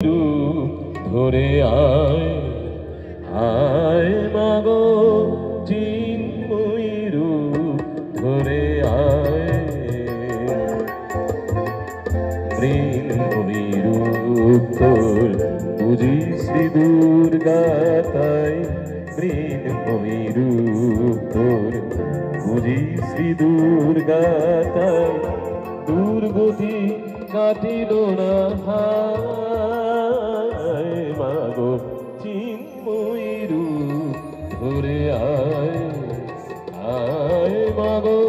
রূপ ধরে আয় আয় মাগো চিন্ময়ী রূপ ধরে আয় মৃন্ময়ী রূপ তোর বুঝি শ্রী দুর্গা তাই মৃন্ময়ী রূপ তোর বুঝি শ্রী দুর্গা তাই দুর্গতি কাটিল না হায় মাগো চিন্ময়ী রূপ ধরে আয় আয় মাগো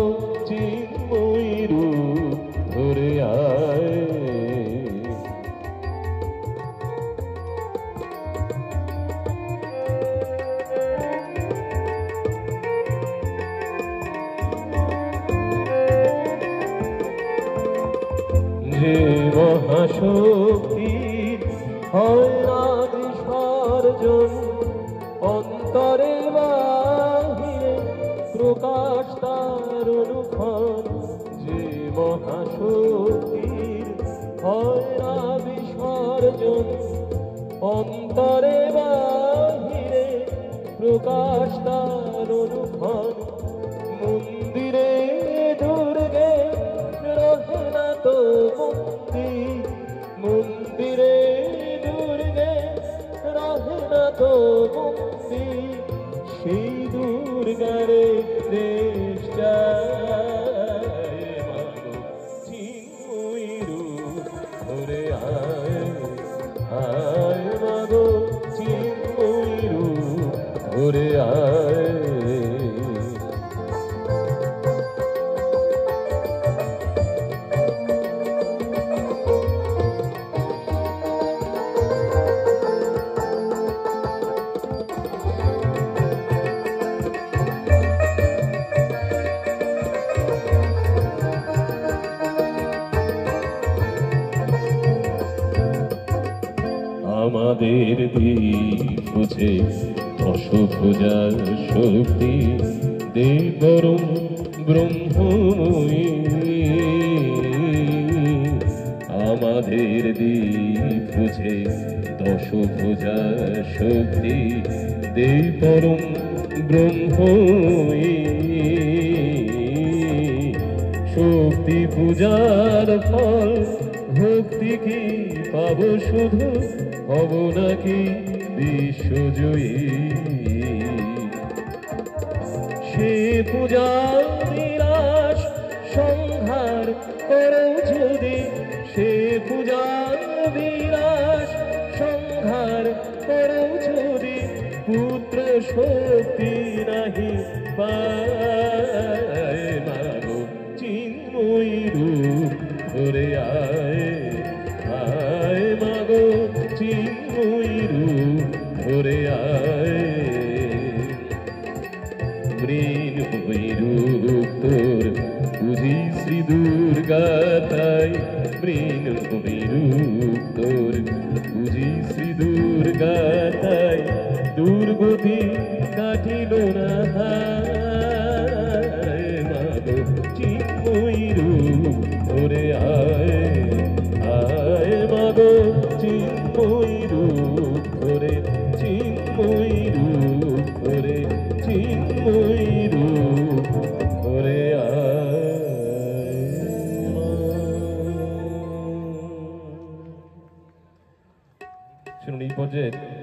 চিন্ময়ী রূপ ধরে আয় যে মহাশক্তি হয় না বিসর্জন অন্তরে বাহিরে প্রকাশ তার অনুক্ষণ যে মহাশক্তির হয় না বিসর্জন অন্তরে বাহিরে প্রকাশ তার অনুক্ষণ মন্দিরে দুর্গে রহে না তো মুক্তি মন্দিরে দুর্গে রহে না তো মুক্তি সেই দুর্গারে দেশ যায় মাগো চিন্ময়ী রূপ ধরে আয় আয় মাগো চিন্ময়ী রূপ ধরে আয় আমাদের দীপ বুঝে দশভুজার শক্তি দেবরম ব্রহ্মময়ী আমাদের দীপ বুঝে দশভুজার শক্তি দেবরম ব্রহ্মময়ী শক্তি পূজার ফল ভক্তি কি পাব শুধু হব নাকি বিশ্বজয়ী সে পূজা নিরাশ সংহার করো যদি সে পূজা বিনাশ সংহার করো যদি পুত্র শক্তি নাহি পায় মাগো চিন্ময়ী রূপ ধরে আয় আয় মাগো চিন্ময়ী রূপ ধরে আয় মৃন্ময়ী রূপ তোর বুঝি শ্রী দুর্গা তাই মৃন্ময়ী রূপ তোর বুঝি শ্রী দুর্গা তাই দুর্গতি কাটিল না হায় মাগো চিন্ময়ী রূপ ধরে আয় আয় মাগো চিন্ময়ী রূপ ধরে চিন্ময়ী রূপ ধরে চিন্ময়ী রূপ ধরে আয় শুনুন এই পর্যায়ে